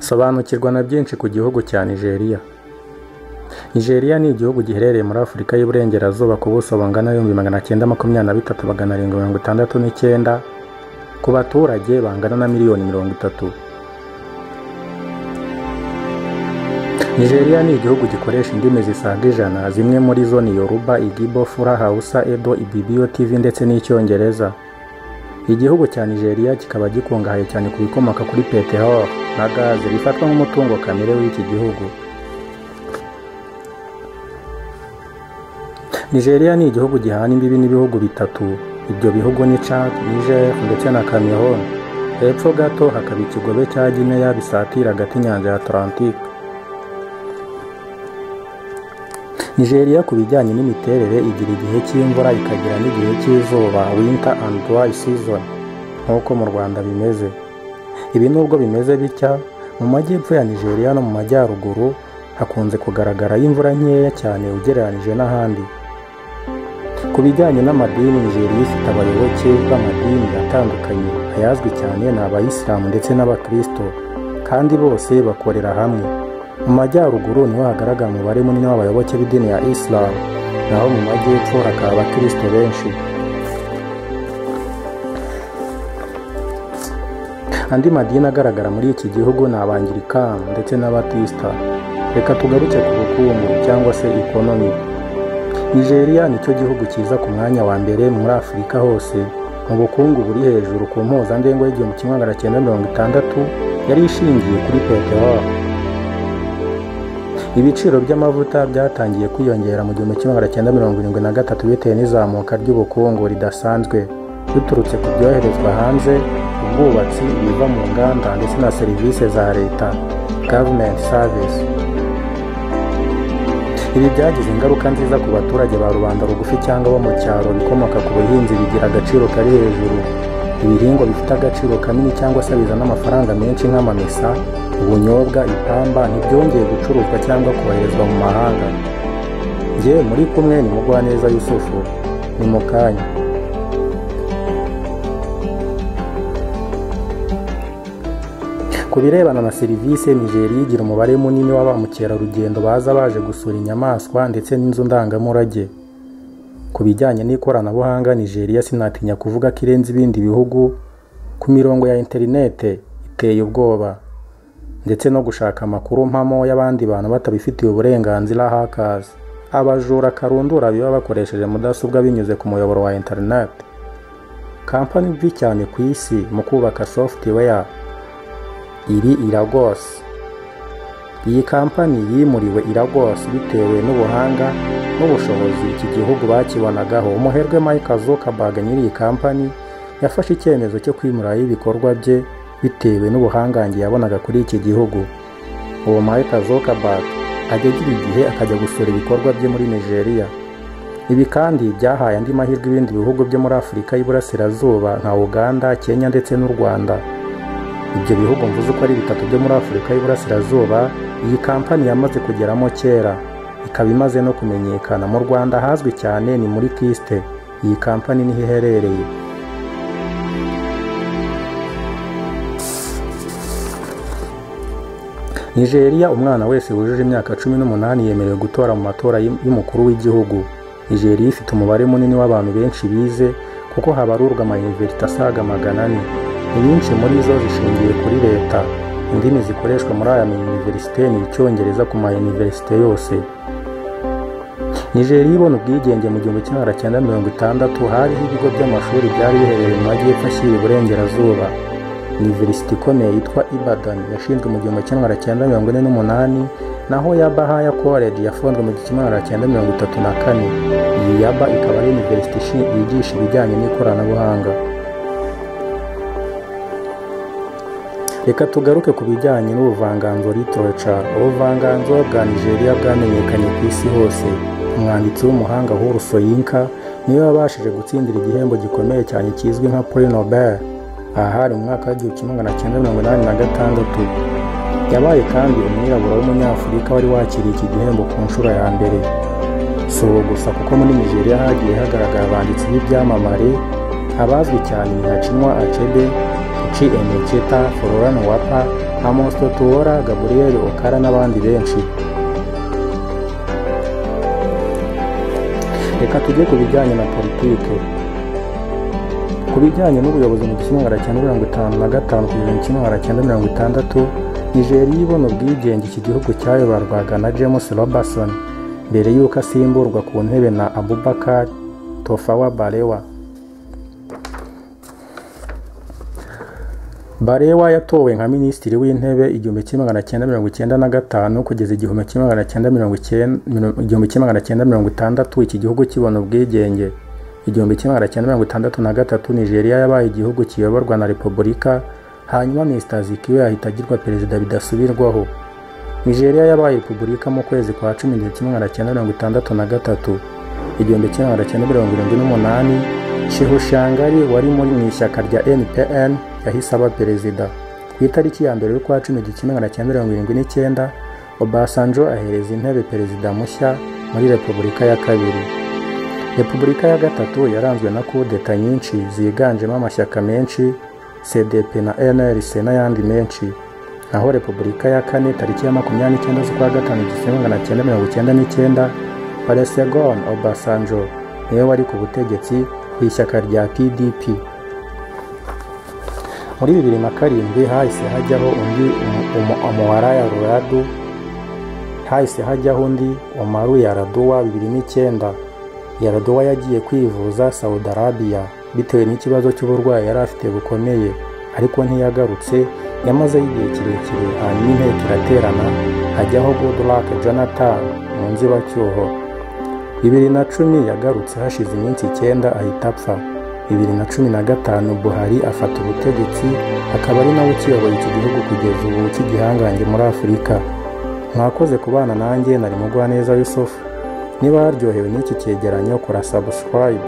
Sobanukirwa na byinshi ku gihugu cya Nigeria. Nigeria ni igihugu giherereye muri Afurika y'Iburengerazuba ku buso bungana 923,769 ku baturage bangana na miliyoni 30. Nigeria ni igihugu gikoresha indimi zisaga 100, zimwe muri zo ni Yoruba, Igbo, Fula, Hausa, Edo, Ibibio, TV ndetse n'Icyongereza. Igihugu cya Nigeria kikaba gikungahaye cyane ku bikomoka kuri peteroli na gaze bifatwa nk'umutungo kamere w'iki gihugu. Nigeria ni igihugu gihana imbibi n'ibihugu bitatu. Ibyo bihugu ni Chad, Niger ndetse na Cameroon. Hepfo gato hakaba ikigobe cya Guinea bisatira hagati inyanja ya Atlantique. Nigeria ku bijyanye n'imiterere igira igihe cy'imvura ikagira n'igihe cy'izuba, winter and dry season, nk'uko mu Rwanda bimeze. Ibi nubwo bimeze bitya, mu majyepfo ya Nigeria no mu majyaruguru hakunze kugaragara imvura nkeya cyane ugereranije n'ahandi. Ku bijyanye n'amadini, Nigeria ifite abayoboke b'amadini atandukanye. Ayazwi cyane ni Abayisilamu ndetse n'Abakristo, kandi bose bakorera hamwe. Mu majyaruguru niho hagaragara umubare munini w'abayoboke b'idini ya Islam, naho mu majyepfo hakaba Abakristo benshi. Andi madini agaragara muri iki gihugu ni Abangirikani ndetse n'Abatisita. Reka tugaruke ku bukungu cyangwa se economy. Nigeria nicyo gihugu cyiza ku mwanya wa mbere muri Afurika hose. Mu bukungu buri hejuru ku mpuzandengo y'1960 yari ishingiye kuri peteroli. Ibiciro by'amavuta byatangiye kwiyongera mu 1973 bitewe n'izamuka ry'ubukungu ridasanzwe biturutse ku byoherezwa hanze, ubwubatsi, ibiva mu nganda ndetse na serivisi za leta, government service. Ibi byagize ingaruka nziza ku baturage ba rubanda rugufi cyangwa bo mu cyaro. Bikomoka ku buhinzi bigira agaciro kari hejuru. Ibihingwa bifite agaciro kanini cyangwa se bizana amafaranga menshi nk'amamesa, ubunyobwa, ipamba ntibyongeye gucuruzwa cyangwa koherezwa mu mahanga. Njye muri kumwe ni Mugwaneza Yusufu, ni mu kanya. Ku birebana na serivisi, Nigeria igira umubare munini w'abamukerarugendo baza baje gusura inyamaswa ndetse n'inzu ndangamurage. Ku bijyanye n'ikoranabuhanga, Nigeria sinatinya kuvuga ko irenze ibindi bihugu ku mirongo ya interinete iteye ubwoba, ndetse no gushaka amakuru mpamo y'abandi bantu batabifitiye uburenganzira, hackers, abajura karundura biba bakoresheje mudasobwa binyuze ku muyoboro wa internet. Kampani mbi cyane ku isi mu kubaka software iri Lagos. Iyi kampani yimuriwe Lagos bitewe n'ubuhanga n'ubushobozi iki gihugu bakibonagaho. Umuherwe Mark Zuckerberg nyiri iyi kampani yafashe icyemezo cyo kwimura ibikorwa bye bitewe n'ubuhangange yabonaga kuri iki gihugu. Uwo Mark Zuckerberg ajya agira igihe akajya gusura ibikorwa bye muri Nigeria. Ibi kandi byahaye andi mahirwe ibindi bihugu byo muri Afurika y'Iburasirazuba nka Uganda, Kenya ndetse n'u Rwanda. Ibyo bihugu mvuze ko ari bitatu byo muri Afurika y'Iburasirazuba iyi kampani yamaze kugeramo kera, ikaba imaze no kumenyekana. Mu Rwanda hazwi cyane ni muri Kiste. Iyi kampani niho iherereye. Nigeria, umwana wese wujuje imyaka 18 yemerewe gutora mu matora y'umukuru w'igihugu. Nigeria ifite umubare munini w'abantu benshi bize kuko habarurwa amayuniversite asaga 400. Inyinshi muri zo zishingiye kuri leta. Indimi zikoreshwa muri aya mayuniversite ni Icyongereza ku mayuniversite yose. Nigeria ibona ubwigenge mu 1960 hariho ibigo by'amashuri byari biherereye mu majyepfo ashyira iburengerazuba. University ikomeye yitwa Ibadan yashinzwe mu 1948, naho Yaba Higher College yafunzwe mu 1934. Iyi Yaba ikaba ari university yigisha ibijyanye n'ikoranabuhanga. Reka tugaruke ku bijyanye n'ubuvanganzo literature. Ubuvanganzo bwa Nigeria bwamenyekanye ku isi hose. Umwanditsi w'umuhanga Huru Soyinka niwe wabashije gutsindira igihembo gikomeye cyane kizwi nka Prix Nobel. Aha hari mu mwaka wa 1986. Yabaye kandi umwirabura w'umunyafurika wari wakiriye iki gihembo ku nshuro ya mbere. Si uwo gusa kuko muri Nigeria hagiye hagaragara abanditsi b'ibyamamare. Abazwi cyane ni Chinua Achebe, Chi Emecheta, Florence Wapa Amos Totuora, Gabriel Okara n'abandi benshi. Reka tujye ku bijyanye na politike. Ku bijyanye n'ubuyobozi mu 1955 kugeza 1960, Nigeria ibona ubwigenge iki gihugu cyayoborwaga na James Robertson mbere y'uko asimburwa ku ntebe na Abubakar Tafawa Balewa. Balewa yatowe nka minisitiri w'intebe 1995 kugeza 1960 iki gihugu kibona ubwigenge. 1963 Nigeria yabaye igihugu kiyoborwa na Repubulika, hanyuma Mr. Azikiwe ahita agirwa perezida bidasubirwaho. Nigeria yabaye Repubulika mu kwezi kwa 10 1963. 1978 Shehu Shangari wari muri mu ishyaka rya NPN yahise aba perezida. Ku itariki ya mbere y'ukwa 10 1979 Obasanjo ahereza intebe perezida mushya muri Repubulika ya kabiri. Repubulika ya gatatu yaranzwe na kudeta nyinshi ziganjemo amashyaka menshi, CDP na NRC n'ayandi menshi. Naho Repubulika ya kane tariki ya 29 z'ukwa gatanu 1999 Olusegun Obasanjo niwe wari ku butegetsi ku ishyaka rya PDP. Muri 2007 hahise hajyaho undi Omowaraya Ruradu, hahise hajyaho undi Omaru Yaraduwa 2009. Yaraduwa yagiye kwivuza Saudi Arabia bitewe n'ikibazo cy'uburwayi yari afite bukomeye, ariko ntiyagarutse. Yamaze igihe kirekire, hanyuma inteko iraterana hajyaho Goodluck Jonathan mu nzibacyuho. 2010 yagarutse hashize iminsi 9 ahita apfa. 2015 Buhari afata ubutegetsi, akaba ari nawe ukiyoboye iki gihugu kugeza ubu cy'igihangange muri Afurika. Mwakoze kubana nanjye, nari Mugwaneza Yusuf. Niba waryohewe n'iki cyegeranyo, kora subscribe.